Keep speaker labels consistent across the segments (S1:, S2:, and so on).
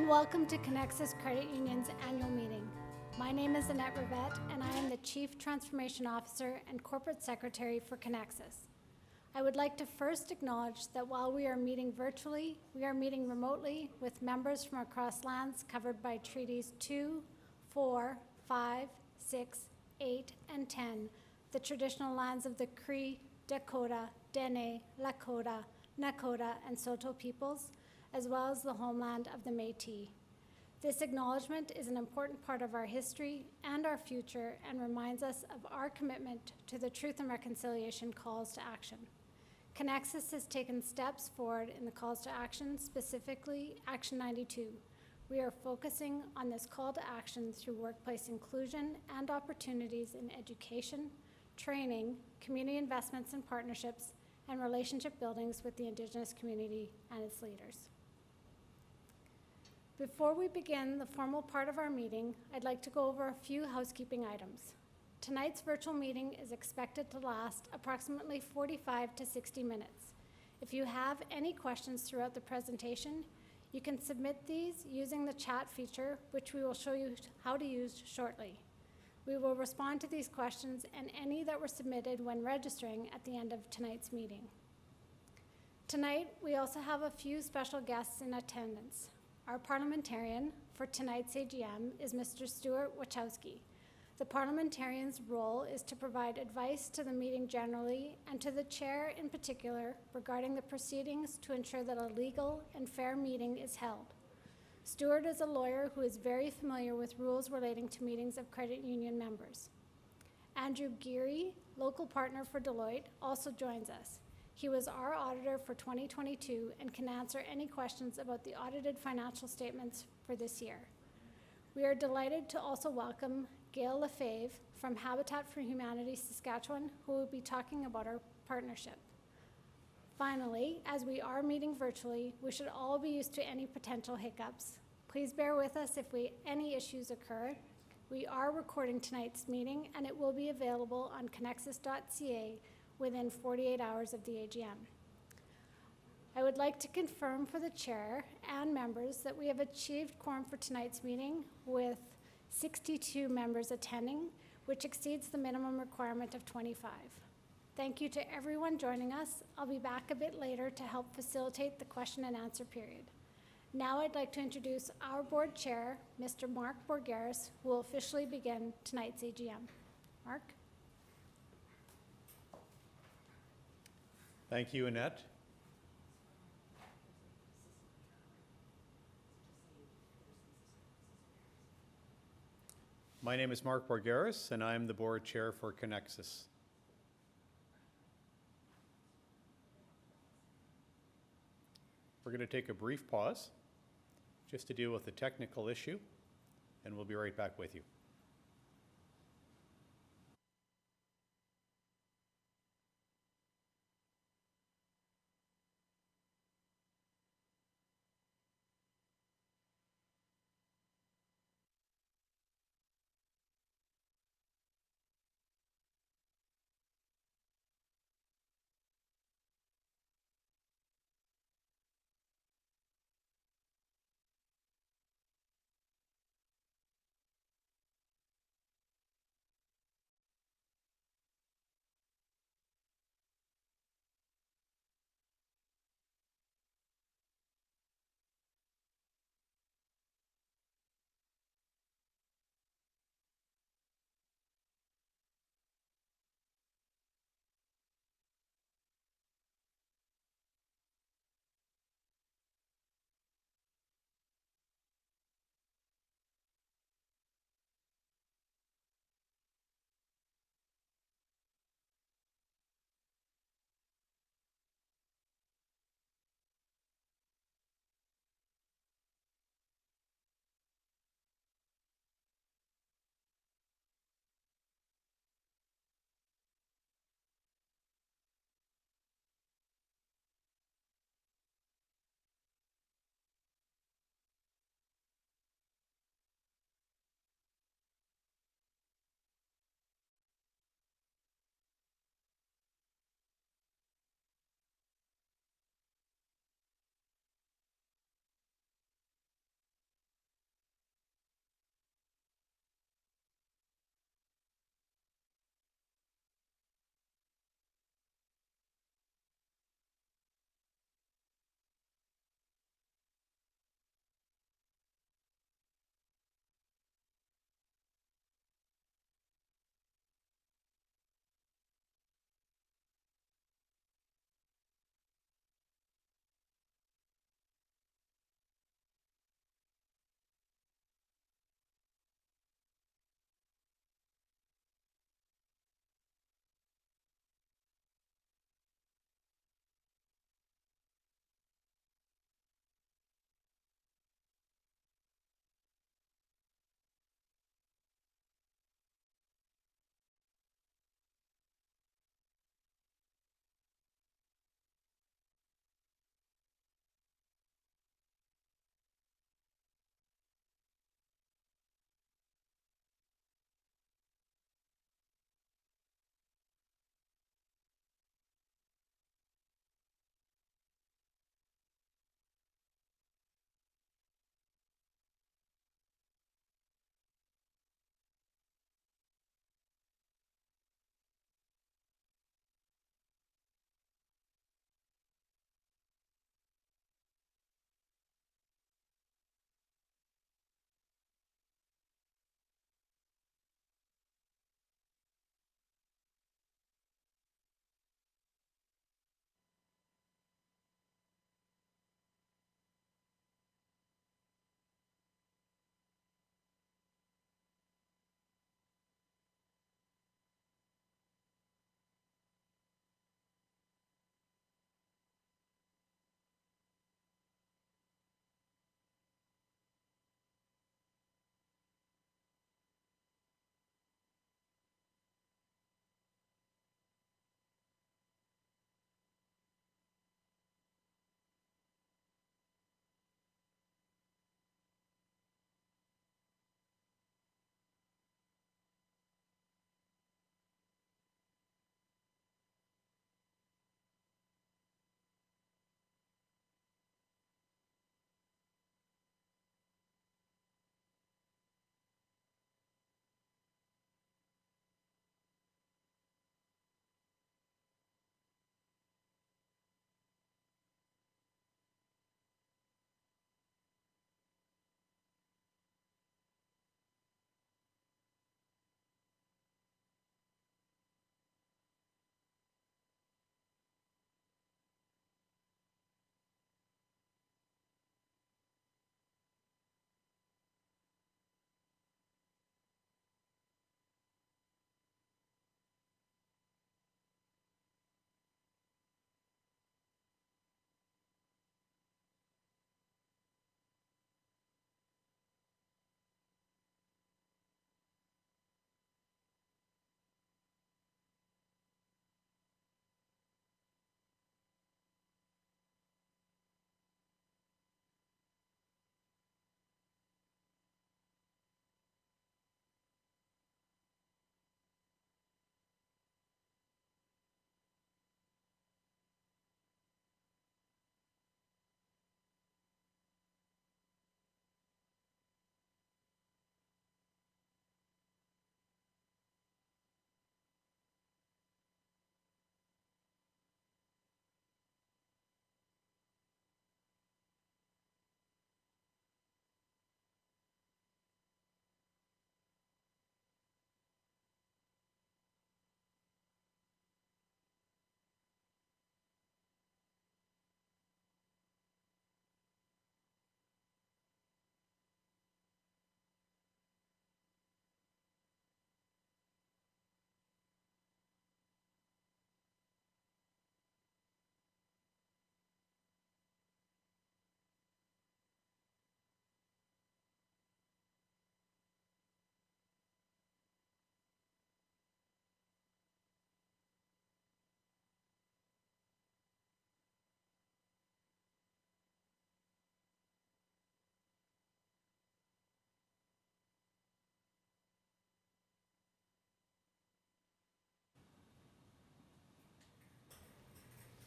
S1: and welcome to Conexus Credit Union's annual meeting. My name is Annette Rivette, and I am the Chief Transformation Officer and Corporate Secretary for Conexus. I would like to first acknowledge that while we are meeting virtually, we are meeting remotely with members from across lands covered by Treaties 2, 4, 5, 6, 8, and 10, the traditional lands of the Cree, Dakota, Dene, Lakota, Nakota, and Saulteaux peoples, as well as the homeland of the Métis. This acknowledgement is an important part of our history and our future and reminds us of our commitment to the Truth and Reconciliation calls to action. Conexus has taken steps forward in the calls to action, specifically Action 92. We are focusing on this call to action through workplace inclusion and opportunities in education, training, community investments and partnerships, and relationship buildings with the Indigenous community and its leaders. Before we begin the formal part of our meeting, I'd like to go over a few housekeeping items. Tonight's virtual meeting is expected to last approximately 45 to 60 minutes. If you have any questions throughout the presentation, you can submit these using the chat feature, which we will show you how to use shortly. We will respond to these questions and any that were submitted when registering at the end of tonight's meeting. Tonight, we also have a few special guests in attendance. Our parliamentarian for tonight's AGM is Mr. Stuart Wachowski. The parliamentarian's role is to provide advice to the meeting generally and to the chair in particular regarding the proceedings to ensure that a legal and fair meeting is held. Stuart is a lawyer who is very familiar with rules relating to meetings of credit union members. Andrew Geary, local partner for Deloitte, also joins us. He was our auditor for 2022 and can answer any questions about the audited financial statements for this year. We are delighted to also welcome Gail Lefebvre from Habitat for Humanity Saskatchewan, who will be talking about our partnership. Finally, as we are meeting virtually, we should all be used to any potential hiccups. Please bear with us if any issues occur. We are recording tonight's meeting and it will be available on conexus.ca within 48 hours of the AGM. I would like to confirm for the chair and members that we have achieved quorum for tonight's meeting with 62 members attending, which exceeds the minimum requirement of 25. Thank you to everyone joining us. I'll be back a bit later to help facilitate the question and answer period. Now I'd like to introduce our board chair, Mr. Mark Borgaris, who will officially begin tonight's AGM. Mark?
S2: Thank you, Annette. My name is Mark Borgaris, and I'm the board chair for Conexus. We're going to take a brief pause just to deal with a technical issue, and we'll be right back with you.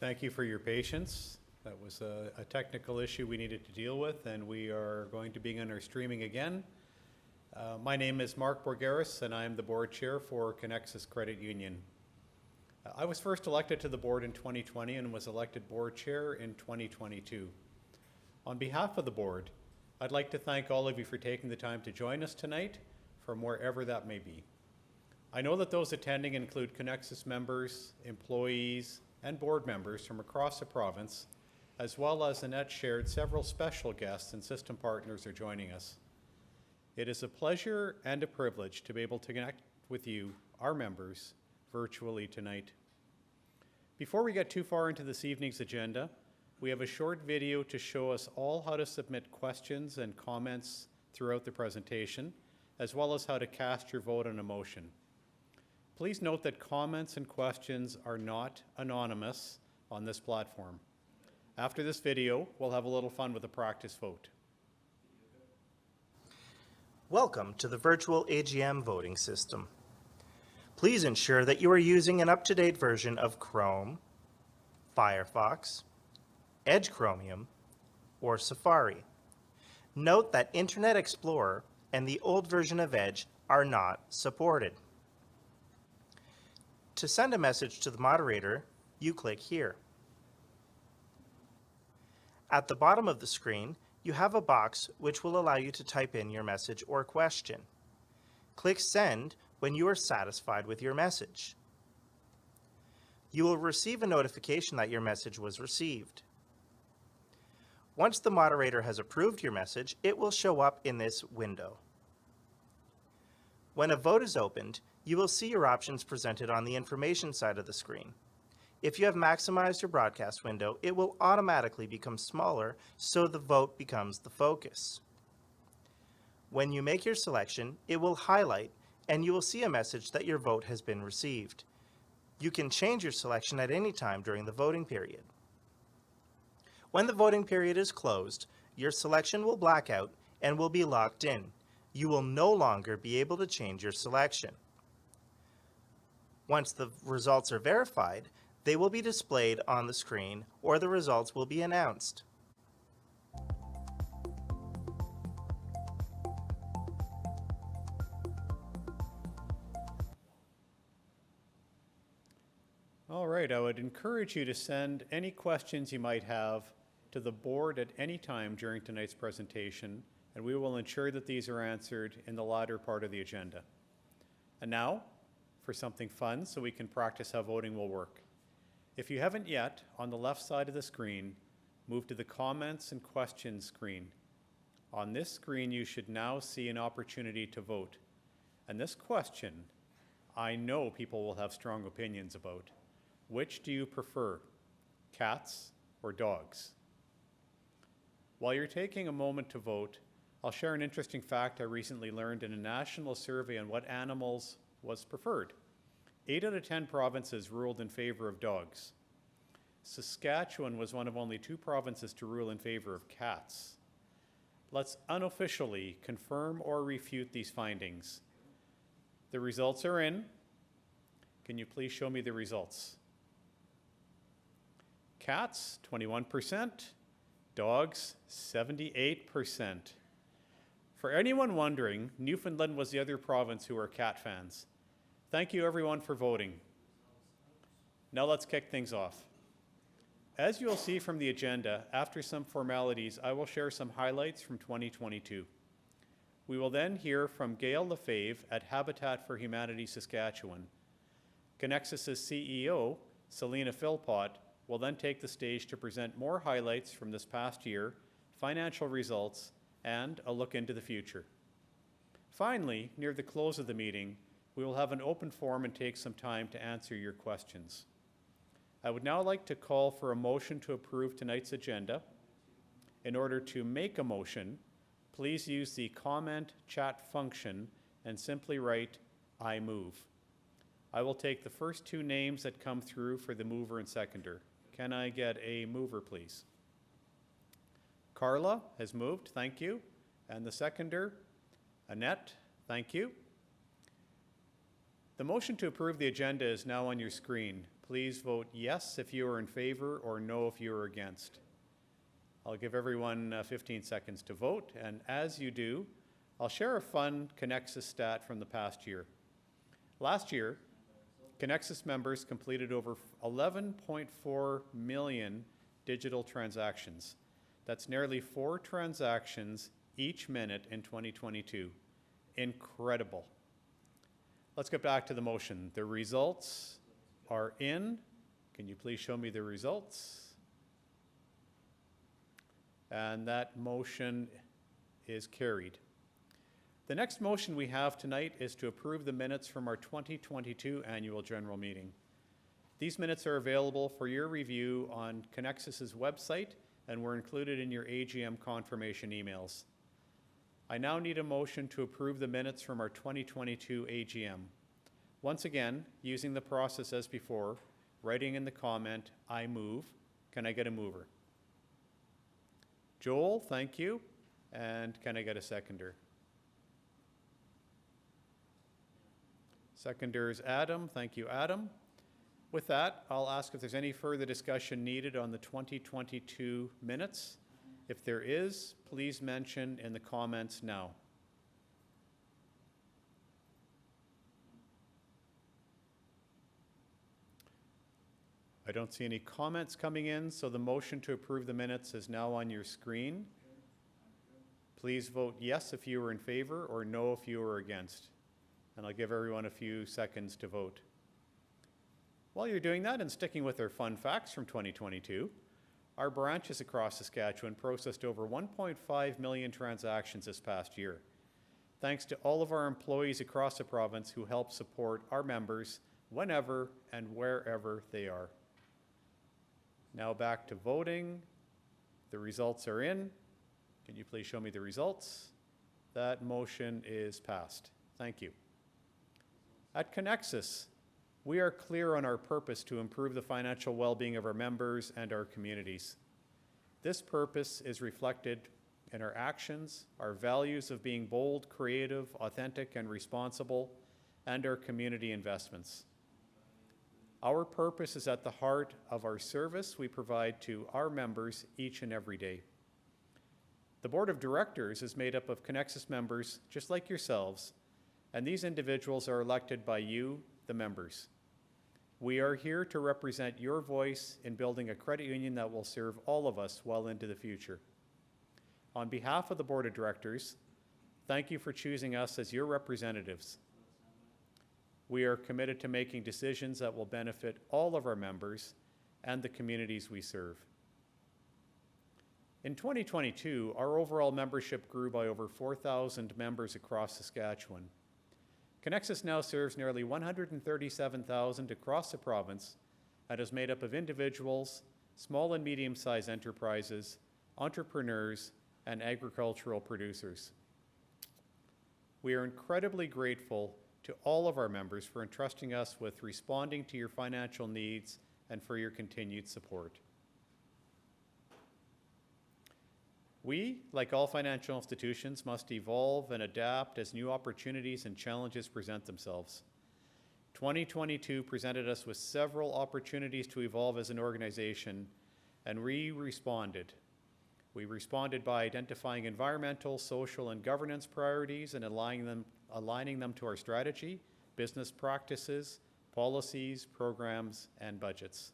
S2: Thank you for your patience. That was a technical issue we needed to deal with, and we are going to begin our streaming again. My name is Mark Borgaris, and I am the board chair for Conexus Credit Union. I was first elected to the board in 2020 and was elected board chair in 2022. On behalf of the board, I'd like to thank all of you for taking the time to join us tonight from wherever that may be. I know that those attending include Conexus members, employees, and board members from across the province, as well as Annette shared several special guests and system partners are joining us. It is a pleasure and a privilege to be able to connect with you, our members, virtually tonight. Before we get too far into this evening's agenda, we have a short video to show us all how to submit questions and comments throughout the presentation, as well as how to cast your vote on a motion. Please note that comments and questions are not anonymous on this platform. After this video, we'll have a little fun with a practice vote.
S3: Welcome to the virtual AGM voting system. Please ensure that you are using an up-to-date version of Chrome, Firefox, Edge Chromium, or Safari. Note that Internet Explorer and the old version of Edge are not supported. To send a message to the moderator, you click here. At the bottom of the screen, you have a box which will allow you to type in your message or question. Click Send when you are satisfied with your message. You will receive a notification that your message was received. Once the moderator has approved your message, it will show up in this window. When a vote is opened, you will see your options presented on the information side of the screen. If you have maximized your broadcast window, it will automatically become smaller so the vote becomes the focus. When you make your selection, it will highlight and you will see a message that your vote has been received. You can change your selection at any time during the voting period. When the voting period is closed, your selection will black out and will be locked in. You will no longer be able to change your selection. Once the results are verified, they will be displayed on the screen or the results will be announced.
S2: All right, I would encourage you to send any questions you might have to the board at any time during tonight's presentation, and we will ensure that these are answered in the latter part of the agenda. And now, for something fun so we can practice how voting will work. If you haven't yet, on the left side of the screen, move to the Comments and Questions screen. On this screen, you should now see an opportunity to vote. And this question, I know people will have strong opinions about. Which do you prefer, cats or dogs? While you're taking a moment to vote, I'll share an interesting fact I recently learned in a national survey on what animals was preferred. 8 out of 10 provinces ruled in favor of dogs. Saskatchewan was one of only 2 provinces to rule in favor of cats. Let's unofficially confirm or refute these findings. The results are in. Can you please show me the results? Cats, 21%. Dogs, 78%. For anyone wondering, Newfoundland was the other province who are cat fans. Thank you everyone for voting. Now let's kick things off. As you'll see from the agenda, after some formalities, I will share some highlights from 2022. We will then hear from Gail Lefebvre at Habitat for Humanity Saskatchewan. Conexus' CEO, Celina will then take the stage to present more highlights from this past year, financial results, and a look into the future. Finally, near the close of the meeting, we will have an open forum and take some time to answer your questions. I would now like to call for a motion to approve tonight's agenda. In order to make a motion, please use the comment chat function and simply write, "I move." I will take the first 2 names that come through for the mover and seconder. Can I get a mover, please? Carla has moved, thank you. And the seconder, Annette, thank you. The motion to approve the agenda is now on your screen. please vote yes if you are in favor or no if you are against. I'll give everyone 15 seconds to vote, and as you do, I'll share a fun Conexus stat from the past year. Last year, Conexus members completed over 11.4 million digital transactions. That's nearly 4 transactions each minute in 2022. Incredible. Let's get back to the motion. The results are in. Can you please show me the results? And that motion is carried. The next motion we have tonight is to approve the minutes from our 2022 annual general meeting. These minutes are available for your review on Conexus's website and were included in your AGM confirmation emails. I now need a motion to approve the minutes from our 2022 AGM. Once again, using the process as before, writing in the comment, I move. Can I get a mover? Joel, thank you. And can I get a seconder? Seconder is Adam. Thank you, Adam. With that, I'll ask if there's any further discussion needed on the 2022 minutes. If there is, please mention in the comments now. I don't see any comments coming in, so the motion to approve the minutes is now on your screen. Please vote yes if you are in favor or no if you are against. And I'll give everyone a few seconds to vote. While you're doing that and sticking with our fun facts from 2022, our branches across Saskatchewan processed over 1.5 million transactions this past year, thanks to all of our employees across the province who help support our members whenever and wherever they are. Now back to voting. The results are in. Can you please show me the results? That motion is passed. Thank you. At Conexus, we are clear on our purpose to improve the financial well-being of our members and our communities. This purpose is reflected in our actions, our values of being bold, creative, authentic, and responsible, and our community investments. Our purpose is at the heart of our service we provide to our members each and every day. The Board of Directors is made up of Conexus members just like yourselves, and these individuals are elected by you, the members. We are here to represent your voice in building a credit union that will serve all of us well into the future. On behalf of the Board of Directors, thank you for choosing us as your representatives. We are committed to making decisions that will benefit all of our members and the communities we serve. In 2022, our overall membership grew by over 4,000 members across Saskatchewan. Conexus now serves nearly 137,000 across the province and is made up of individuals, small and medium-sized enterprises, entrepreneurs, and agricultural producers. We are incredibly grateful to all of our members for entrusting us with responding to your financial needs and for your continued support. We, like all financial institutions, must evolve and adapt as new opportunities and challenges present themselves. 2022 presented us with several opportunities to evolve as an organization, and we responded. We responded by identifying environmental, social, and governance priorities and aligning them to our strategy, business practices, policies, programs, and budgets.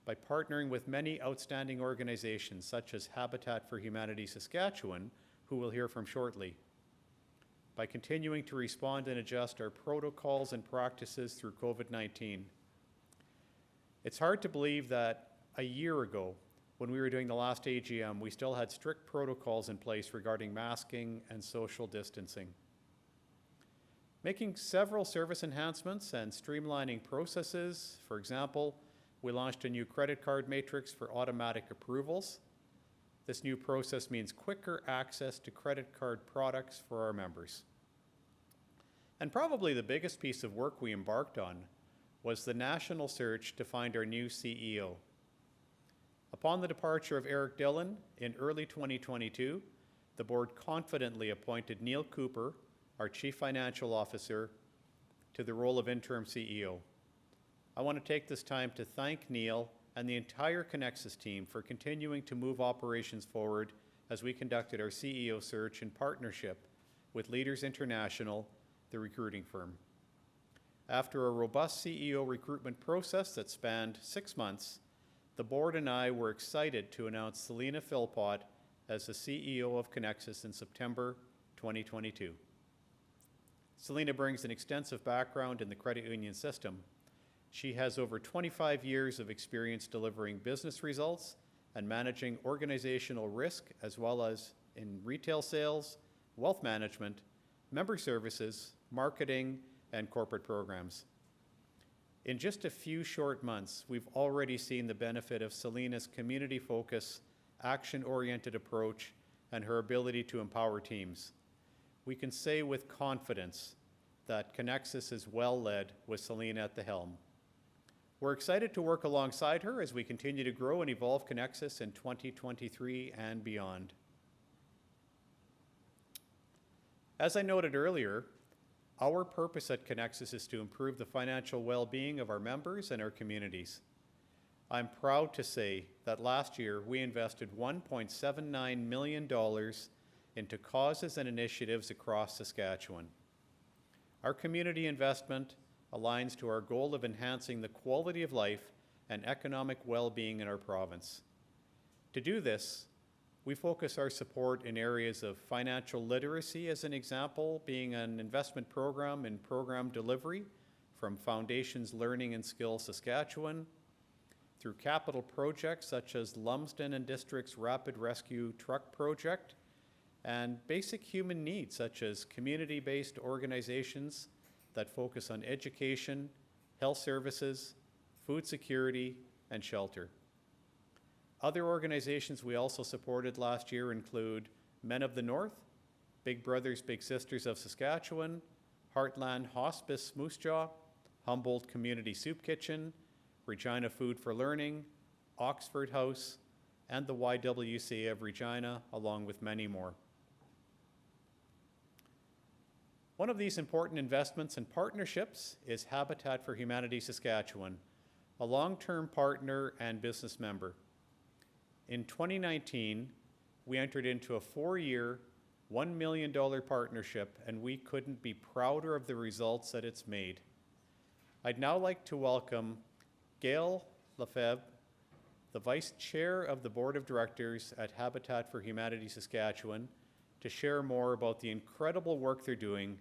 S2: By partnering with many outstanding organizations such as Habitat for Humanity Saskatchewan, who we'll hear from shortly. By continuing to respond and adjust our protocols and practices through COVID-19. It's hard to believe that a year ago, when we were doing the last AGM, we still had strict protocols in place regarding masking and social distancing. Making several service enhancements and streamlining processes. For example, we launched a new credit card matrix for automatic approvals. This new process means quicker access to credit card products for our members. And probably the biggest piece of work we embarked on was the national search to find our new CEO. Upon the departure of Eric Dillon in early 2022, the board confidently appointed Neil Cooper, our Chief Financial Officer, to the role of interim CEO. I want to take this time to thank Neil and the entire Conexus team for continuing to move operations forward as we conducted our CEO search in partnership with Leaders International, the recruiting firm. After a robust CEO recruitment process that spanned 6 months, the board and I were excited to announce Celina Philpott as the CEO of Conexus in September 2022. Celina brings an extensive background in the credit union system. She has over 25 years of experience delivering business results and managing organizational risk, as well as in retail sales, wealth management, member services, marketing, and corporate programs. In just a few short months, we've already seen the benefit of Celina's community focus, action-oriented approach, and her ability to empower teams. We can say with confidence that Conexus is well led with Celina at the helm. We're excited to work alongside her as we continue to grow and evolve Conexus in 2023 and beyond. As I noted earlier, our purpose at Conexus is to improve the financial well-being of our members and our communities. I'm proud to say that last year we invested $1.79 million into causes and initiatives across Saskatchewan. Our community investment aligns to our goal of enhancing the quality of life and economic well-being in our province. To do this, we focus our support in areas of financial literacy, as an example, being an investment program in program delivery from Foundations Learning and Skills Saskatchewan, through capital projects such as Lumsden and District's Rapid Rescue Truck Project, and basic human needs such as community-based organizations that focus on education, health services, food security, and shelter. Other organizations we also supported last year include Men of the North, Big Brothers Big Sisters of Saskatchewan, Heartland Hospice Moose Jaw, Humboldt Community Soup Kitchen, Regina Food for Learning, Oxford House, and the YWCA of Regina, along with many more. One of these important investments and partnerships is Habitat for Humanity Saskatchewan, a long-term partner and business member. In 2019, we entered into a 4-year, $1 million partnership, and we couldn't be prouder of the results that it's made. I'd now like to welcome Gail Lefebvre, the Vice Chair of the Board of Directors at Habitat for Humanity Saskatchewan, to share more about the incredible work they're doing,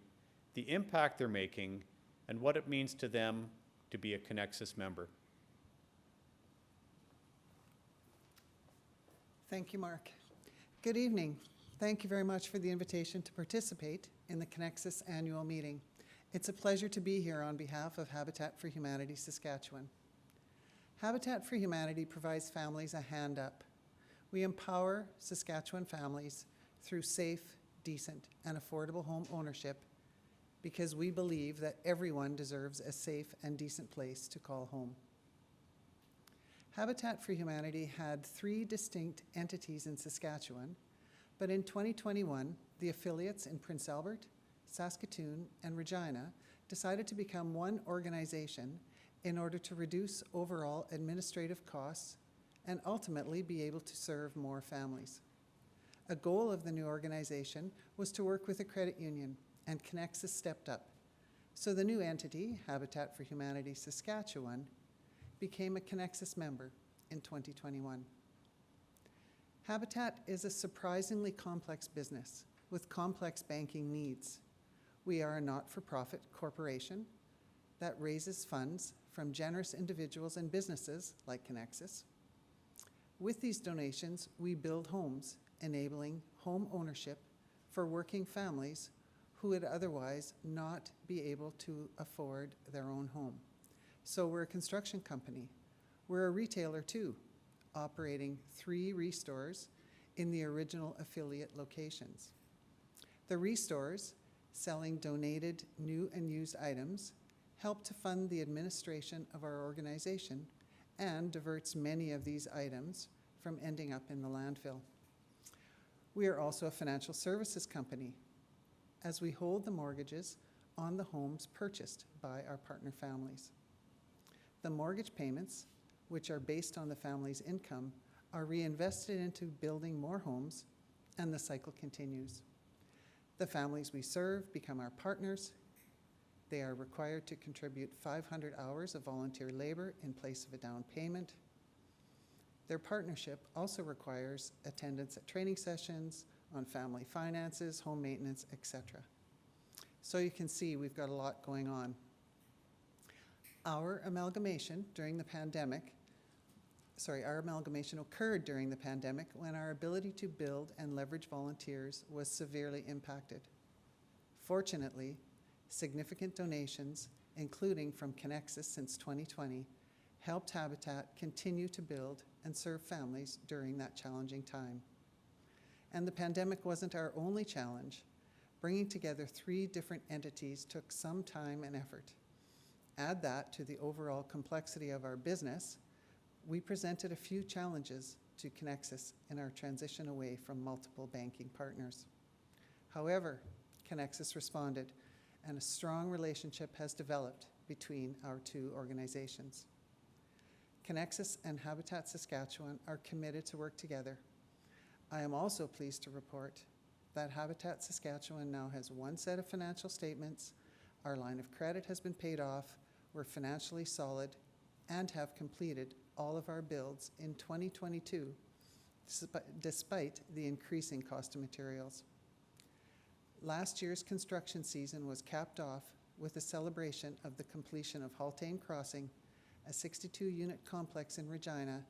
S2: the impact they're making, and what it means to them to be a Conexus member.
S4: Thank you, Mark. Good evening. Thank you very much for the invitation to participate in the Conexus annual meeting. It's a pleasure to be here on behalf of Habitat for Humanity Saskatchewan. Habitat for Humanity provides families a hand up. We empower Saskatchewan families through safe, decent, and affordable home ownership because we believe that everyone deserves a safe and decent place to call home. Habitat for Humanity had 3 distinct entities in Saskatchewan, but in 2021, the affiliates in Prince Albert, Saskatoon, and Regina decided to become one organization in order to reduce overall administrative costs and ultimately be able to serve more families. A goal of the new organization was to work with a credit union, and Conexus stepped up. So the new entity, Habitat for Humanity Saskatchewan, became a Conexus member in 2021. Habitat is a surprisingly complex business with complex banking needs. We are a not-for-profit corporation that raises funds from generous individuals and businesses like Conexus. With these donations, we build homes, enabling home ownership for working families who would otherwise not be able to afford their own home. So we're a construction company. We're a retailer too, operating 3 restores in the original affiliate locations. The restores, selling donated new and used items, help to fund the administration of our organization and diverts many of these items from ending up in the landfill. We are also a financial services company, as we hold the mortgages on the homes purchased by our partner families. The mortgage payments, which are based on the family's income, are reinvested into building more homes, and the cycle continues. The families we serve become our partners. They are required to contribute 500 hours of volunteer labor in place of a down payment. Their partnership also requires attendance at training sessions on family finances, home maintenance, etc. So you can see we've got a lot going on. Our amalgamation occurred during the pandemic when our ability to build and leverage volunteers was severely impacted. Fortunately, significant donations, including from Conexus since 2020, helped Habitat continue to build and serve families during that challenging time. And the pandemic wasn't our only challenge. Bringing together 3 different entities took some time and effort. Add that to the overall complexity of our business, we presented a few challenges to Conexus in our transition away from multiple banking partners. However, Conexus responded, and a strong relationship has developed between our 2 organizations. Conexus and Habitat Saskatchewan are committed to work together. I am also pleased to report that Habitat Saskatchewan now has 1 set of financial statements, our line of credit has been paid off, we're financially solid, and have completed all of our builds in 2022, despite the increasing cost of materials. Last year's construction season was capped off with a celebration of the completion of Haltane Crossing, a 62-unit complex in Regina,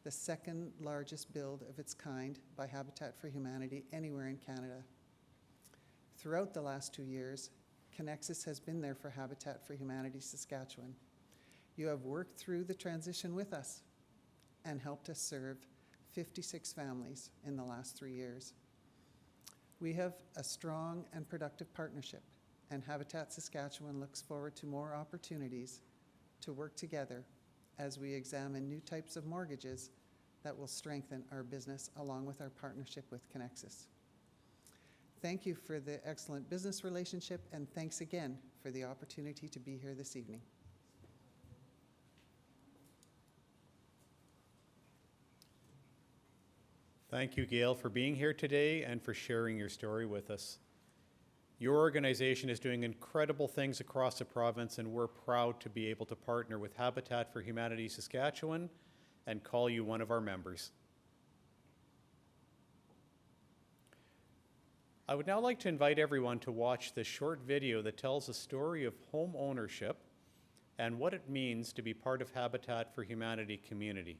S4: the 2nd largest build of its kind by Habitat for Humanity anywhere in Canada. Throughout the last 2 years, Conexus has been there for Habitat for Humanity Saskatchewan. You have worked through the transition with us and helped us serve 56 families in the last 3 years. We have a strong and productive partnership, and Habitat Saskatchewan looks forward to more opportunities to work together as we examine new types of mortgages that will strengthen our business along with our partnership with Conexus. Thank you for the excellent business relationship, and thanks again for the opportunity to be here this evening.
S2: Thank you, Gail, for being here today and for sharing your story with us. Your organization is doing incredible things across the province, and we're proud to be able to partner with Habitat for Humanity Saskatchewan and call you one of our members. I would now like to invite everyone to watch this short video that tells a story of home ownership and what it means to be part of Habitat for Humanity community.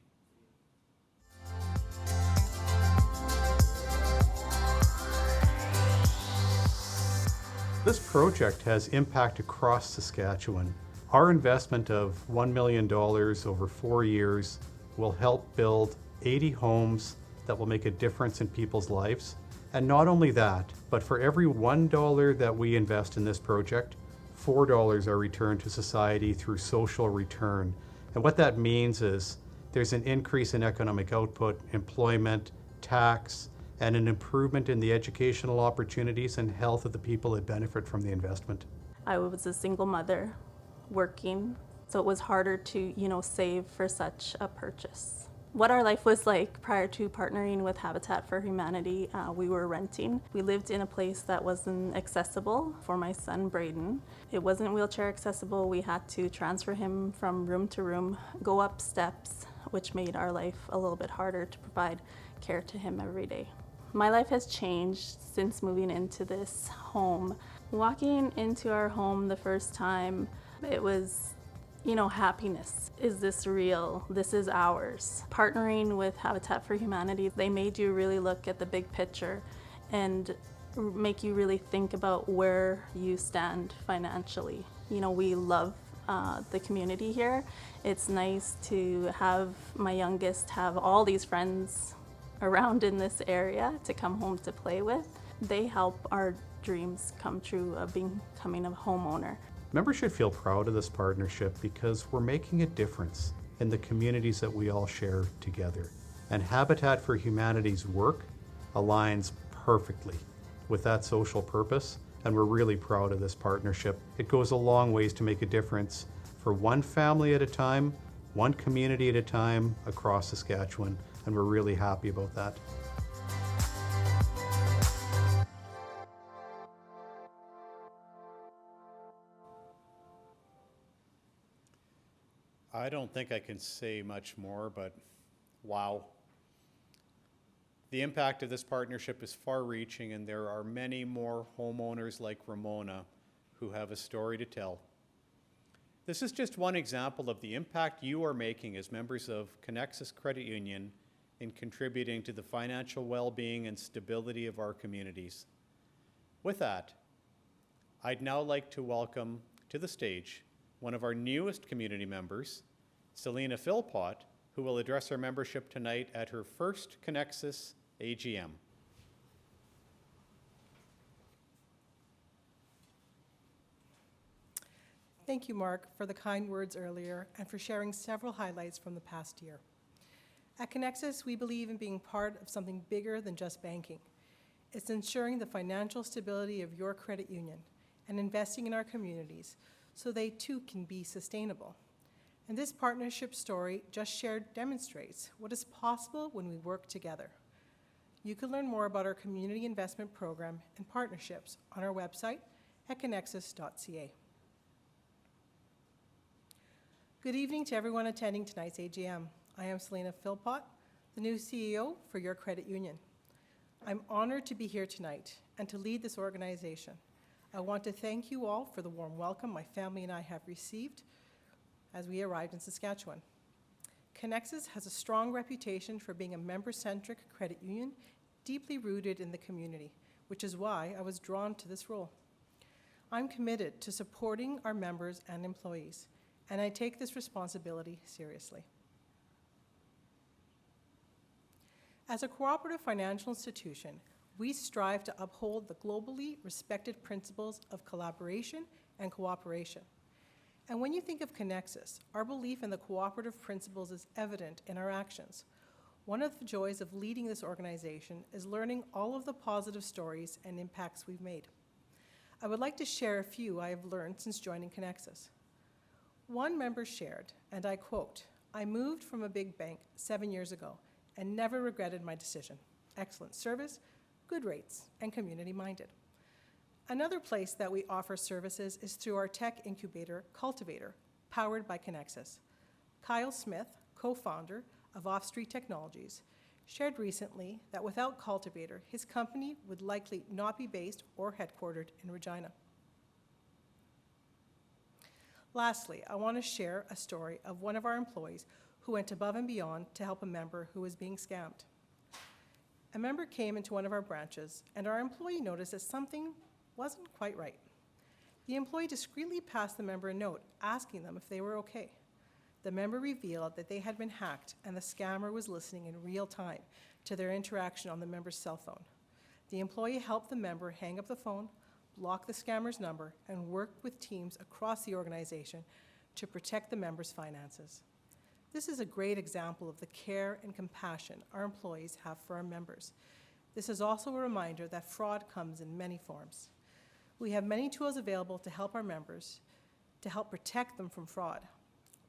S2: This project has impact across Saskatchewan. Our investment of $1 million over 4 years will help build 80 homes that will make a difference in people's lives. And not only that, but for every $1 that we invest in this project, $4 are returned to society through social return. And what that means is there's an increase in economic output, employment, tax, and an improvement in the educational opportunities and health of the people that benefit from the investment.
S5: I was a single mother working, so it was harder to, save for such a purchase. What our life was like prior to partnering with Habitat for Humanity, we were renting. We lived in a place that wasn't accessible for my son, Braden. It wasn't wheelchair accessible. We had to transfer him from room to room, go up steps, which made our life a little bit harder to provide care to him every day. My life has changed since moving into this home. Walking into our home the first time, it was, happiness. Is this real? This is ours. Partnering with Habitat for Humanity, they made you really look at the big picture and make you really think about where you stand financially. We love the community here. It's nice to have my youngest have all these friends around in this area to come home to play with. They help our dreams come true of becoming a homeowner.
S2: Members should feel proud of this partnership because we're making a difference in the communities that we all share together. And Habitat for Humanity's work aligns perfectly with that social purpose, and we're really proud of this partnership. It goes a long ways to make a difference for one family at a time, one community at a time across Saskatchewan, and we're really happy about that. I don't think I can say much more, but wow. The impact of this partnership is far-reaching, and there are many more homeowners like Ramona who have a story to tell. This is just one example of the impact you are making as members of Conexus Credit Union in contributing to the financial well-being and stability of our communities. With that, I'd now like to welcome to the stage one of our newest community members, Celina Philpott, who will address our membership tonight at her first Conexus AGM.
S6: Thank you, Mark, for the kind words earlier and for sharing several highlights from the past year. At Conexus, we believe in being part of something bigger than just banking. It's ensuring the financial stability of your credit union and investing in our communities so they too can be sustainable. And this partnership story just shared demonstrates what is possible when we work together. You can learn more about our community investment program and partnerships on our website at conexus.ca. Good evening to everyone attending tonight's AGM. I am Celina Philpott, the new CEO for your credit union. I'm honored to be here tonight and to lead this organization. I want to thank you all for the warm welcome my family and I have received as we arrived in Saskatchewan. Conexus has a strong reputation for being a member-centric credit union deeply rooted in the community, which is why I was drawn to this role. I'm committed to supporting our members and employees, and I take this responsibility seriously. As a cooperative financial institution, we strive to uphold the globally respected principles of collaboration and cooperation. And when you think of Conexus, our belief in the cooperative principles is evident in our actions. One of the joys of leading this organization is learning all of the positive stories and impacts we've made. I would like to share a few I have learned since joining Conexus. One member shared, and I quote, "I moved from a big bank 7 years ago and never regretted my decision. Excellent service, good rates, and community-minded." Another place that we offer services is through our tech incubator, Cultivator, powered by Conexus. Kyle Smith, co-founder of Off-Street Technologies, shared recently that without Cultivator, his company would likely not be based or headquartered in Regina. Lastly, I want to share a story of one of our employees who went above and beyond to help a member who was being scammed. A member came into one of our branches, and our employee noticed that something wasn't quite right. The employee discreetly passed the member a note asking them if they were okay. The member revealed that they had been hacked and the scammer was listening in real time to their interaction on the member's cell phone. The employee helped the member hang up the phone, block the scammer's number, and work with teams across the organization to protect the member's finances. This is a great example of the care and compassion our employees have for our members. This is also a reminder that fraud comes in many forms. We have many tools available to help our members, to help protect them from fraud.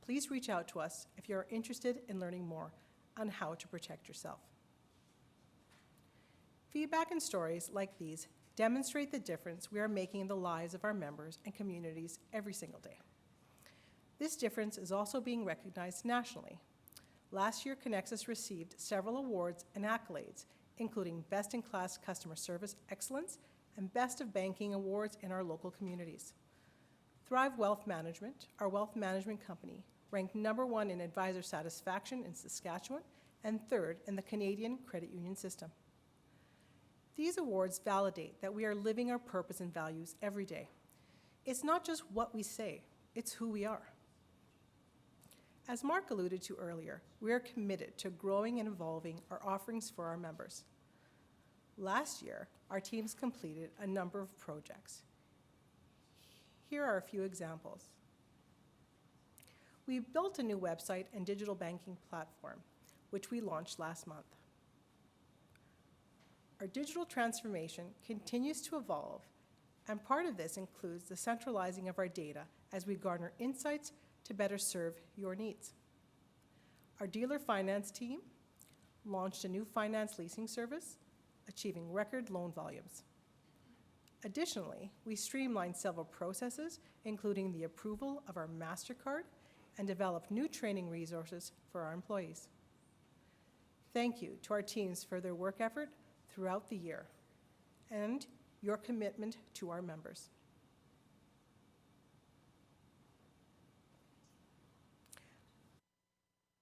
S6: Please reach out to us if you are interested in learning more on how to protect yourself. Feedback and stories like these demonstrate the difference we are making in the lives of our members and communities every single day. This difference is also being recognized nationally. Last year, Conexus received several awards and accolades, including Best in Class Customer Service Excellence and Best of Banking awards in our local communities. Thrive Wealth Management, our wealth management company, ranked #1 in advisor satisfaction in Saskatchewan and 3rd in the Canadian credit union system. These awards validate that we are living our purpose and values every day. It's not just what we say, it's who we are. As Mark alluded to earlier, we are committed to growing and evolving our offerings for our members. Last year, our teams completed a number of projects. Here are a few examples. We built a new website and digital banking platform, which we launched last month. Our digital transformation continues to evolve, and part of this includes the centralizing of our data as we garner insights to better serve your needs. Our dealer finance team launched a new finance leasing service, achieving record loan volumes. Additionally, we streamlined several processes, including the approval of our MasterCard, and developed new training resources for our employees. Thank you to our teams for their work effort throughout the year and your commitment to our members.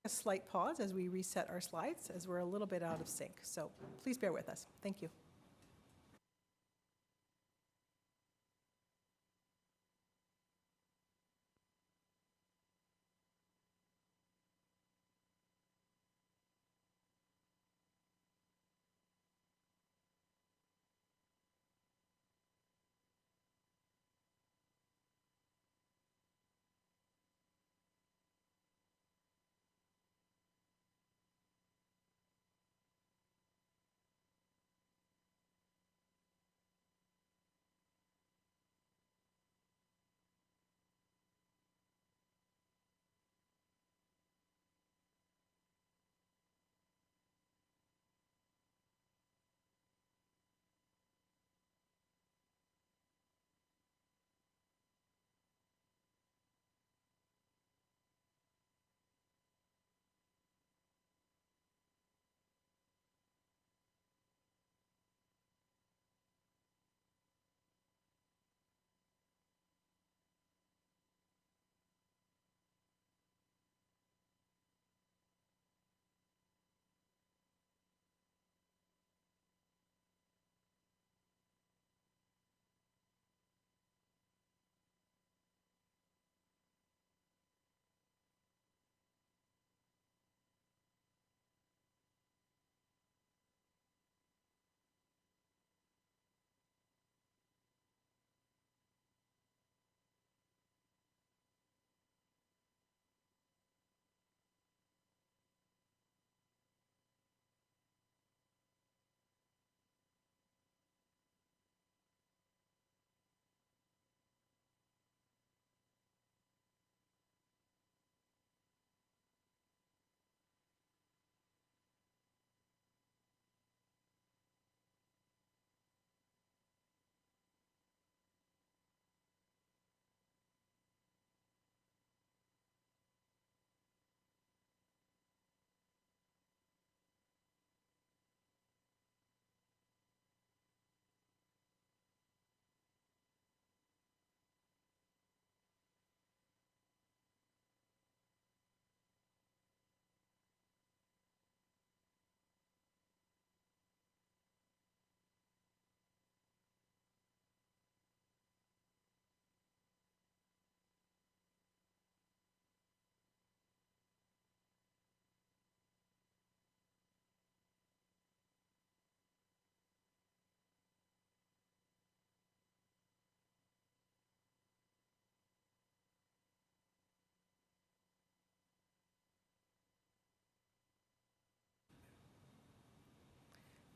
S6: A slight pause as we reset our slides, as we're a little bit out of sync, so please bear with us. Thank you.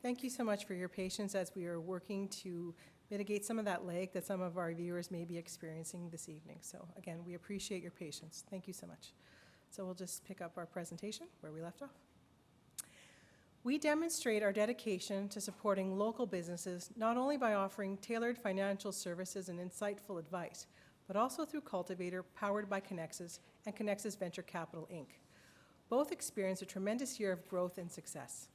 S6: Thank you so much for your patience as we are working to mitigate some of that lag that some of our viewers may be experiencing this evening. So again, we appreciate your patience. Thank you so much. So we'll just pick up our presentation where we left off. We demonstrate our dedication to supporting local businesses not only by offering tailored financial services and insightful advice, but also through Cultivator, powered by Conexus and Conexus Venture Capital, Inc. Both experienced a tremendous year of growth and success.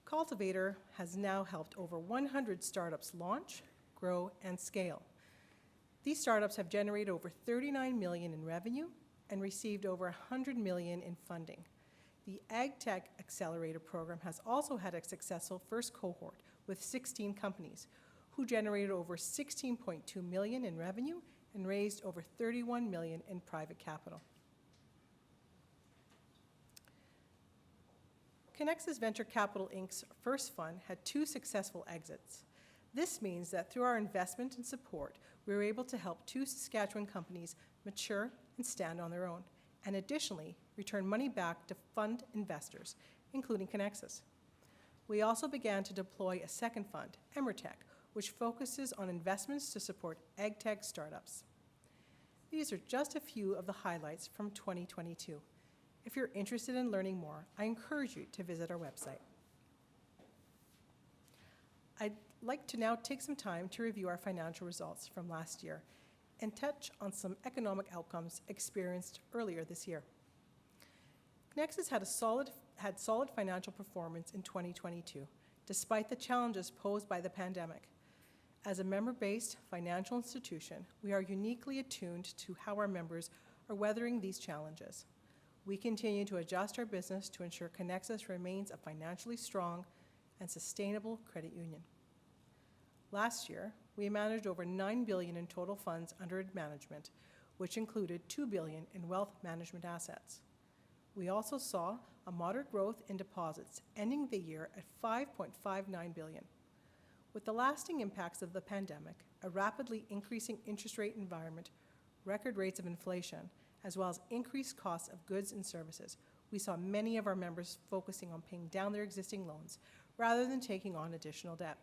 S6: Cultivator has now helped over 100 startups launch, grow, and scale. These startups have generated over $39 million in revenue and received over $100 million in funding. The AgTech Accelerator program has also had a successful first cohort with 16 companies who generated over $16.2 million in revenue and raised over $31 million in private capital. Conexus Venture Capital, Inc.'s first fund had 2 successful exits. This means that through our investment and support, we were able to help 2 Saskatchewan companies mature and stand on their own, and additionally, return money back to fund investors, including Conexus. We also began to deploy a second fund, Emertech, which focuses on investments to support AgTech startups. These are just a few of the highlights from 2022. If you're interested in learning more, I encourage you to visit our website. I'd like to now take some time to review our financial results from last year and touch on some economic outcomes experienced earlier this year. Conexus had solid financial performance in 2022, despite the challenges posed by the pandemic. As a member-based financial institution, we are uniquely attuned to how our members are weathering these challenges. We continue to adjust our business to ensure Conexus remains a financially strong and sustainable credit union. Last year, we managed over $9 billion in total funds under management, which included $2 billion in wealth management assets. We also saw a moderate growth in deposits, ending the year at $5.59 billion. With the lasting impacts of the pandemic, a rapidly increasing interest rate environment, record rates of inflation, as well as increased costs of goods and services, we saw many of our members focusing on paying down their existing loans rather than taking on additional debt.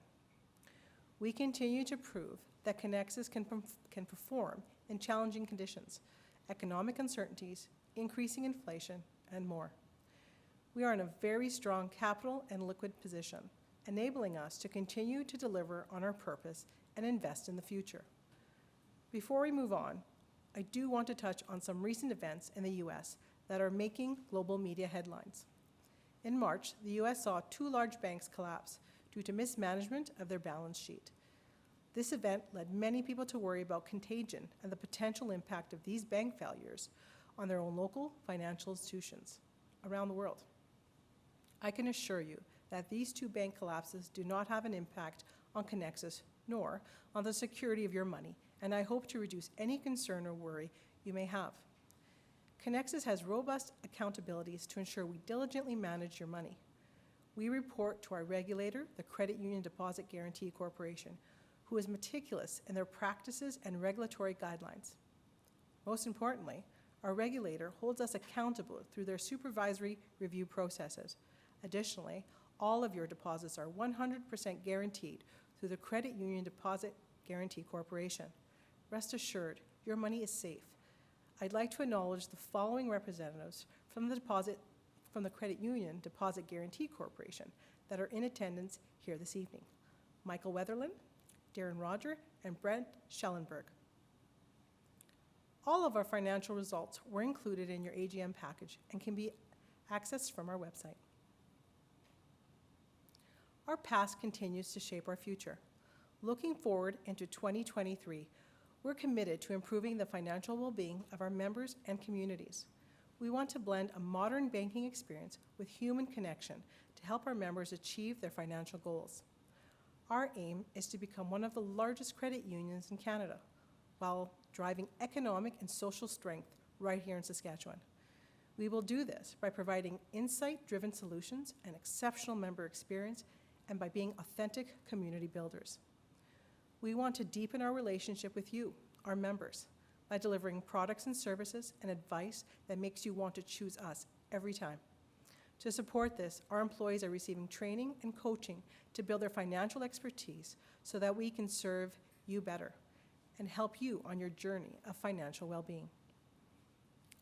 S6: We continue to prove that Conexus can perform in challenging conditions, economic uncertainties, increasing inflation, and more. We are in a very strong capital and liquid position, enabling us to continue to deliver on our purpose and invest in the future. Before we move on, I do want to touch on some recent events in the U.S. that are making global media headlines. In March, the U.S. saw 2 large banks collapse due to mismanagement of their balance sheet. This event led many people to worry about contagion and the potential impact of these bank failures on their own local financial institutions around the world. I can assure you that these 2 bank collapses do not have an impact on Conexus nor on the security of your money, and I hope to reduce any concern or worry you may have. Conexus has robust accountabilities to ensure we diligently manage your money. We report to our regulator, the Credit Union Deposit Guarantee Corporation, who is meticulous in their practices and regulatory guidelines. Most importantly, our regulator holds us accountable through their supervisory review processes. Additionally, all of your deposits are 100% guaranteed through the Credit Union Deposit Guarantee Corporation. Rest assured, your money is safe. I'd like to acknowledge the following representatives from the Credit Union Deposit Guarantee Corporation that are in attendance here this evening: Michael Weatherland, Darren Roger, and Brent Schellenberg. All of our financial results were included in your AGM package and can be accessed from our website. Our past continues to shape our future. Looking forward into 2023, we're committed to improving the financial well-being of our members and communities. We want to blend a modern banking experience with human connection to help our members achieve their financial goals. Our aim is to become one of the largest credit unions in Canada, while driving economic and social strength right here in Saskatchewan. We will do this by providing insight-driven solutions and exceptional member experience, and by being authentic community builders. We want to deepen our relationship with you, our members, by delivering products and services and advice that makes you want to choose us every time. To support this, our employees are receiving training and coaching to build their financial expertise so that we can serve you better and help you on your journey of financial well-being.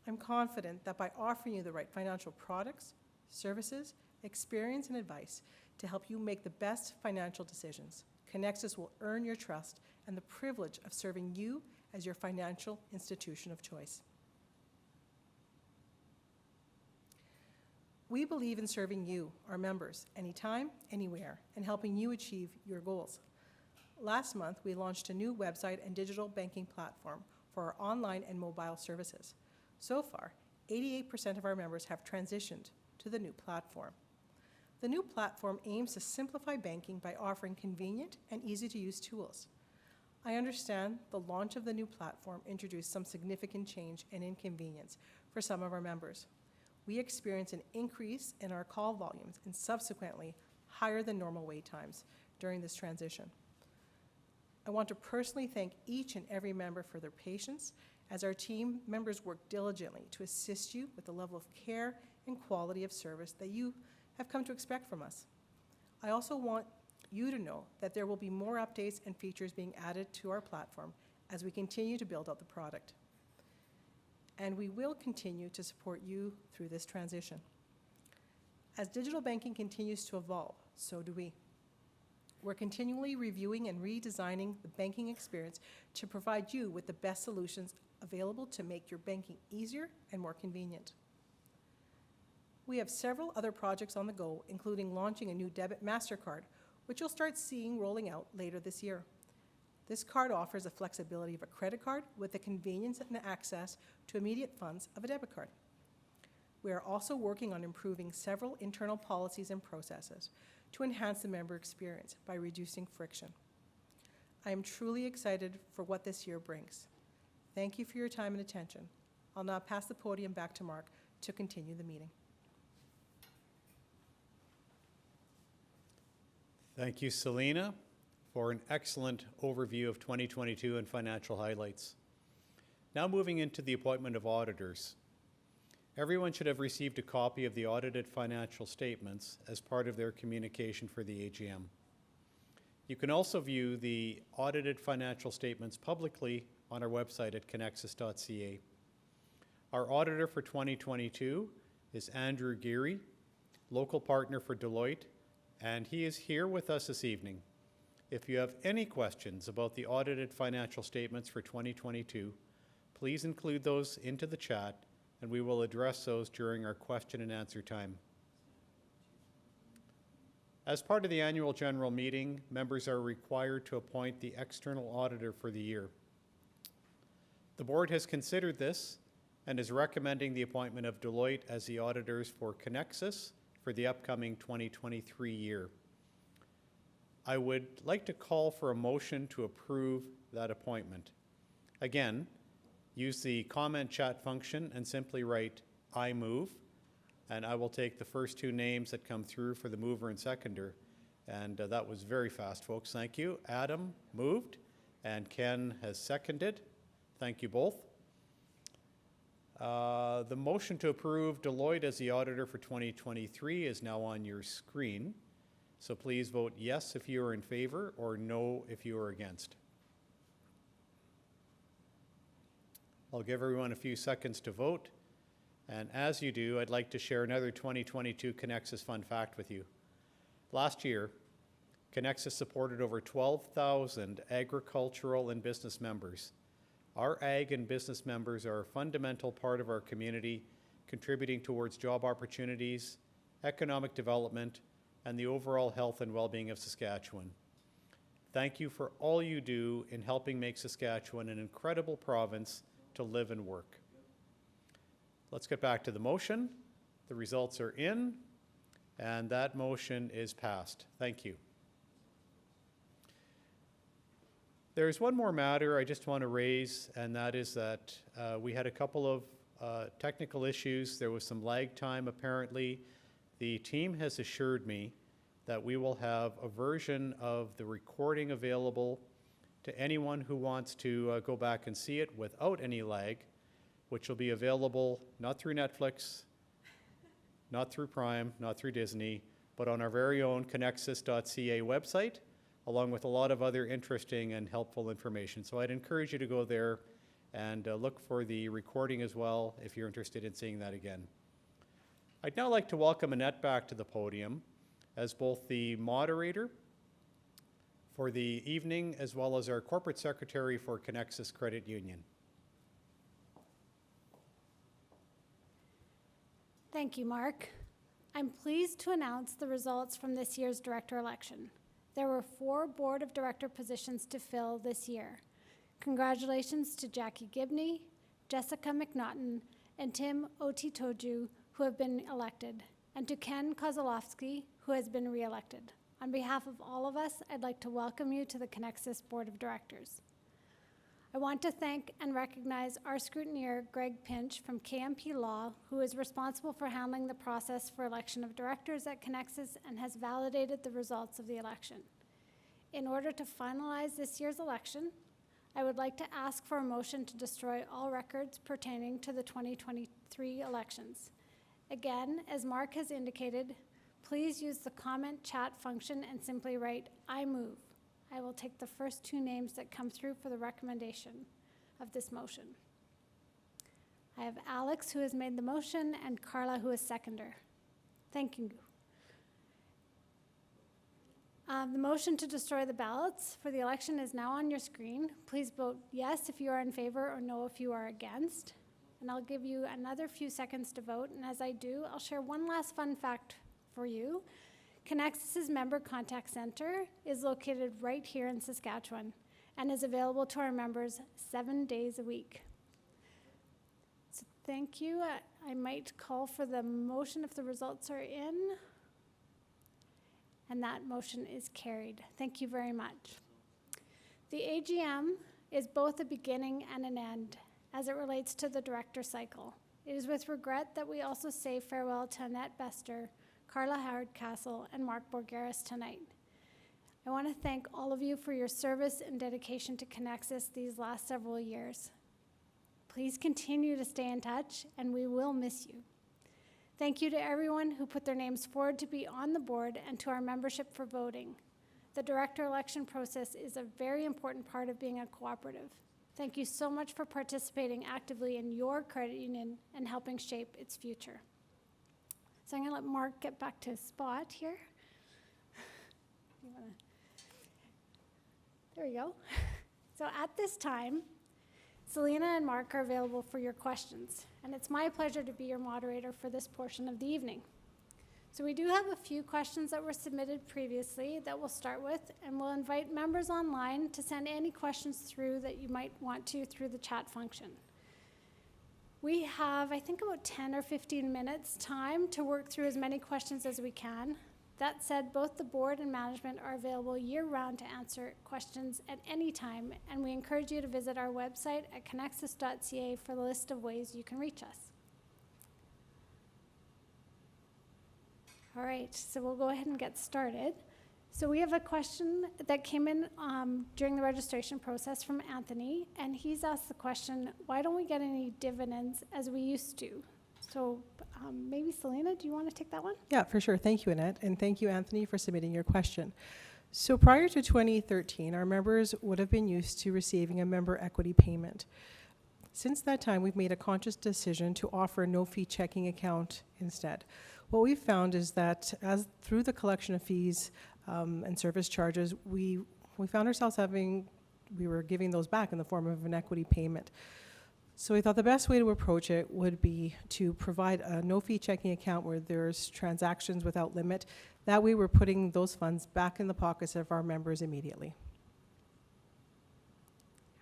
S6: I'm confident that by offering you the right financial products, services, experience, and advice to help you make the best financial decisions, Conexus will earn your trust and the privilege of serving you as your financial institution of choice. We believe in serving you, our members, anytime, anywhere, and helping you achieve your goals. Last month, we launched a new website and digital banking platform for our online and mobile services. So far, 88% of our members have transitioned to the new platform. The new platform aims to simplify banking by offering convenient and easy-to-use tools. I understand the launch of the new platform introduced some significant change and inconvenience for some of our members. We experienced an increase in our call volumes and subsequently higher than normal wait times during this transition. I want to personally thank each and every member for their patience as our team members work diligently to assist you with the level of care and quality of service that you have come to expect from us. I also want you to know that there will be more updates and features being added to our platform as we continue to build out the product. and we will continue to support you through this transition. As digital banking continues to evolve, so do we. We're continually reviewing and redesigning the banking experience to provide you with the best solutions available to make your banking easier and more convenient. We have several other projects on the go, including launching a new debit MasterCard, which you'll start seeing rolling out later this year. This card offers the flexibility of a credit card with the convenience and access to immediate funds of a debit card. We are also working on improving several internal policies and processes to enhance the member experience by reducing friction. I am truly excited for what this year brings. Thank you for your time and attention. I'll now pass the podium back to Mark to continue the meeting.
S2: Thank you, Celina, for an excellent overview of 2022 and financial highlights. Now moving into the appointment of auditors. Everyone should have received a copy of the audited financial statements as part of their communication for the AGM. You can also view the audited financial statements publicly on our website at conexus.ca. Our auditor for 2022 is Andrew Geary, local partner for Deloitte, and he is here with us this evening. If you have any questions about the audited financial statements for 2022, please include those into the chat and we will address those during our question and answer time. As part of the annual general meeting, members are required to appoint the external auditor for the year. The board has considered this and is recommending the appointment of Deloitte as the auditors for Conexus for the upcoming 2023 year. I would like to call for a motion to approve that appointment. Again, use the comment chat function and simply write, "I move," and I will take the first two names that come through for the mover and seconder. And that was very fast, folks. Thank you. Adam moved, and Ken has seconded. Thank you both. The motion to approve Deloitte as the auditor for 2023 is now on your screen. So please vote yes if you are in favor or no if you are against. I'll give everyone a few seconds to vote. And as you do, I'd like to share another 2022 Conexus fun fact with you. Last year, Conexus supported over 12,000 agricultural and business members. Our ag and business members are a fundamental part of our community, contributing towards job opportunities, economic development, and the overall health and well-being of Saskatchewan. Thank you for all you do in helping make Saskatchewan an incredible province to live and work. Let's get back to the motion. The results are in, and that motion is passed. Thank you. There's one more matter I just want to raise, and that is that we had a couple of technical issues. There was some lag time, apparently. The team has assured me that we will have a version of the recording available to anyone who wants to go back and see it without any lag, which will be available not through Netflix, not through Prime, not through Disney, but on our very own conexus.ca website, along with a lot of other interesting and helpful information. So I'd encourage you to go there and look for the recording as well if you're interested in seeing that again. I'd now like to welcome Annette back to the podium as both the moderator for the evening as well as our corporate secretary for Conexus Credit Union.
S1: Thank you, Mark. I'm pleased to announce the results from this year's director election. There were 4 board of director positions to fill this year. Congratulations to Jackie Gibney, Jessica McNaughton, and Tim Otitoju, who have been elected, and to Ken Kozlowski, who has been re-elected. On behalf of all of us, I'd like to welcome you to the Conexus Board of Directors. I want to thank and recognize our scrutineer, Greg Pinch from KMP Law, who is responsible for handling the process for election of directors at Conexus and has validated the results of the election. In order to finalize this year's election, I would like to ask for a motion to destroy all records pertaining to the 2023 elections. Again, as Mark has indicated, please use the comment chat function and simply write, "I move." I will take the first 2 names that come through for the recommendation of this motion. I have Alex, who has made the motion, and Carla, who is seconder. Thank you. The motion to destroy the ballots for the election is now on your screen. Please vote yes if you are in favor or no if you are against. And I'll give you another few seconds to vote. And as I do, I'll share one last fun fact for you. Conexus's member contact center is located right here in Saskatchewan and is available to our members 7 days a week. So thank you. I might call for the motion if the results are in. And that motion is carried. Thank you very much. The AGM is both a beginning and an end as it relates to the director cycle. It is with regret that we also say farewell to Annette Bester, Carla Howard-Castle, and Mark Borgaris tonight. I want to thank all of you for your service and dedication to Conexus these last several years. Please continue to stay in touch, and we will miss you. Thank you to everyone who put their names forward to be on the board and to our membership for voting. The director election process is a very important part of being a cooperative. Thank you so much for participating actively in your credit union and helping shape its future. So I'm going to let Mark get back to his spot here. There we go. So at this time, Celina and Mark are available for your questions, and it's my pleasure to be your moderator for this portion of the evening. So we do have a few questions that were submitted previously that we'll start with, and we'll invite members online to send any questions through that you might want to through the chat function. We have, I think, about 10 or 15 minutes time to work through as many questions as we can. That said, both the board and management are available year-round to answer questions at any time, and we encourage you to visit our website at conexus.ca for the list of ways you can reach us. All right, so we'll go ahead and get started. So we have a question that came in during the registration process from Anthony, and he's asked the question, why don't we get any dividends as we used to? So maybe Celina, do you want to take that one?
S6: Yeah, for sure. Thank you, Annette, and thank you, Anthony, for submitting your question. So prior to 2013, our members would have been used to receiving a member equity payment. Since that time, we've made a conscious decision to offer a no-fee checking account instead. What we've found is that through the collection of fees and service charges, we found ourselves we were giving those back in the form of an equity payment. So we thought the best way to approach it would be to provide a no-fee checking account where there's transactions without limit. That way we're putting those funds back in the pockets of our members immediately.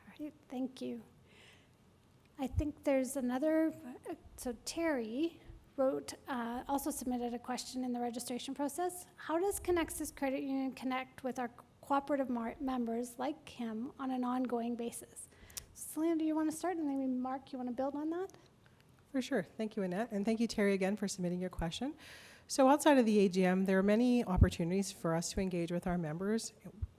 S1: All right, thank you. I think there's another, so Terry also submitted a question in the registration process. How does Conexus Credit Union connect with our cooperative members like him on an ongoing basis? Celina, do you want to start? And maybe Mark, you want to build on that?
S6: For sure. Thank you, Annette. And thank you, Terry, again for submitting your question. So outside of the AGM, there are many opportunities for us to engage with our members.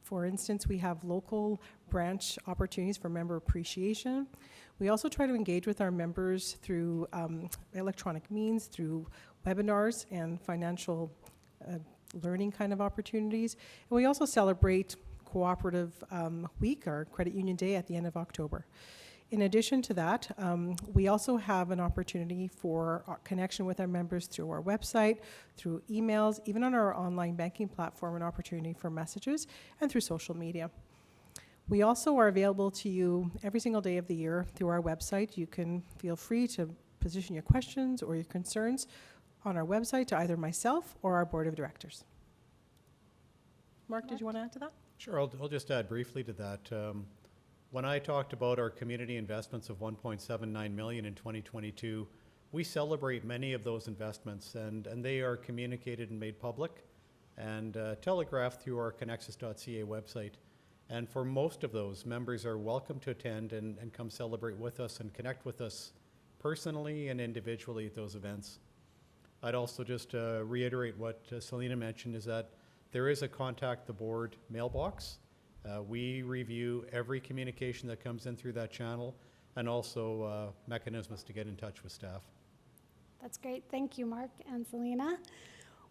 S6: For instance, we have local branch opportunities for member appreciation. We also try to engage with our members through electronic means, through webinars and financial learning kind of opportunities. And we also celebrate Cooperative Week, our Credit Union Day, at the end of October. In addition to that, we also have an opportunity for connection with our members through our website, through emails, even on our online banking platform, an opportunity for messages, and through social media. We also are available to you every single day of the year through our website. You can feel free to position your questions or your concerns on our website to either myself or our board of directors. Mark, did you want to add to that?
S2: Sure, I'll just add briefly to that. When I talked about our community investments of $1.79 million in 2022, we celebrate many of those investments, and they are communicated and made public and telegraphed through our conexus.ca website. And for most of those, members are welcome to attend and come celebrate with us and connect with us personally and individually at those events. I'd also just reiterate what Celina mentioned, is that there is a contact the board mailbox. We review every communication that comes in through that channel, and also mechanisms to get in touch with staff.
S1: That's great. Thank you, Mark and Celina.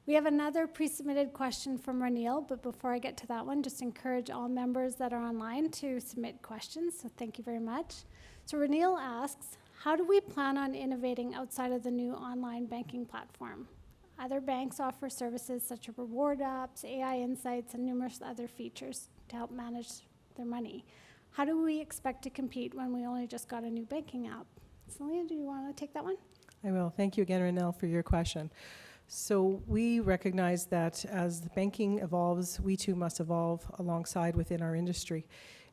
S1: We have another pre-submitted question from Ranil, but before I get to that one, just encourage all members that are online to submit questions, so thank you very much. So Ranil asks, How do we plan on innovating outside of the new online banking platform? Other banks offer services such as reward apps, AI insights, and numerous other features to help manage their money. How do we expect to compete when we only just got a new banking app? Celina, do you want to take that one?
S6: I will. Thank you again, Renelle, for your question. So we recognize that as the banking evolves, we too must evolve alongside within our industry.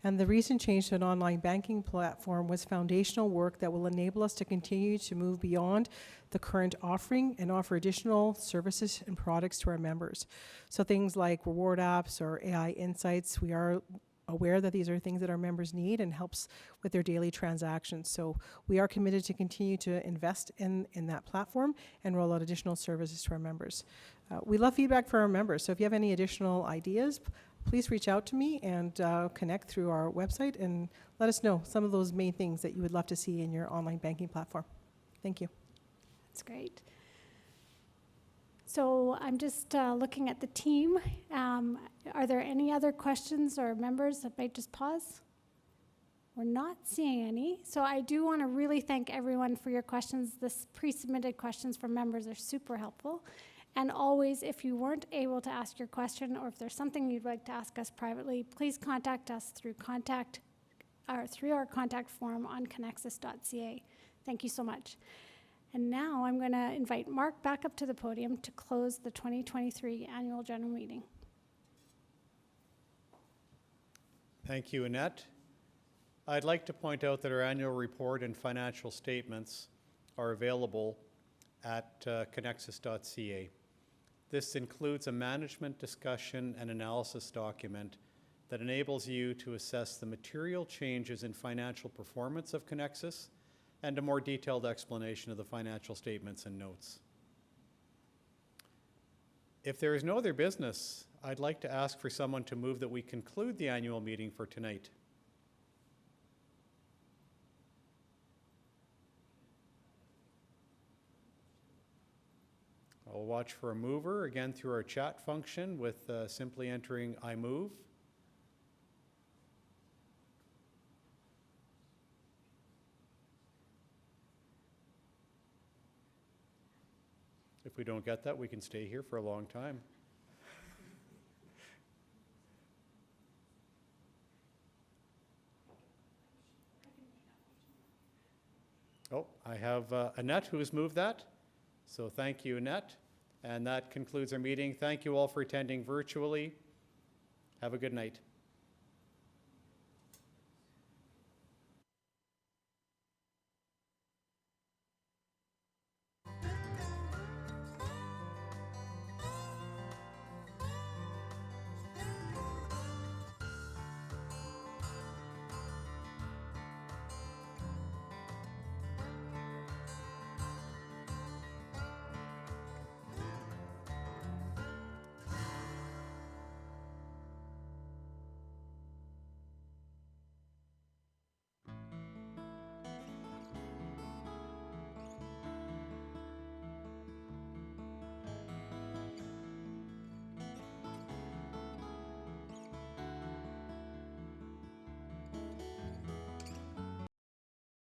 S6: And the recent change to an online banking platform was foundational work that will enable us to continue to move beyond the current offering and offer additional services and products to our members. So things like reward apps or AI insights, we are aware that these are things that our members need and helps with their daily transactions. So we are committed to continue to invest in that platform and roll out additional services to our members. We love feedback from our members, so if you have any additional ideas, please reach out to me and connect through our website and let us know some of those main things that you would love to see in your online banking platform. Thank you.
S1: That's great. So I'm just looking at the team. Are there any other questions or members that might just pause? We're not seeing any. So I do want to really thank everyone for your questions. This pre-submitted questions from members are super helpful. And always, if you weren't able to ask your question or if there's something you'd like to ask us privately, please contact us through our contact form on conexus.ca. Thank you so much. And now I'm going to invite Mark back up to the podium to close the 2023 Annual General Meeting.
S2: Thank you, Annette. I'd like to point out that our annual report and financial statements are available at conexus.ca. This includes a management discussion and analysis document that enables you to assess the material changes in financial performance of Conexus and a more detailed explanation of the financial statements and notes. If there is no other business, I'd like to ask for someone to move that we conclude the annual meeting for tonight. I'll watch for a mover, again through our chat function with simply entering I move. If we don't get that, we can stay here for a long time. Oh, I have Annette who has moved that. So thank you, Annette. And that concludes our meeting. Thank you all for attending virtually. Have a good night.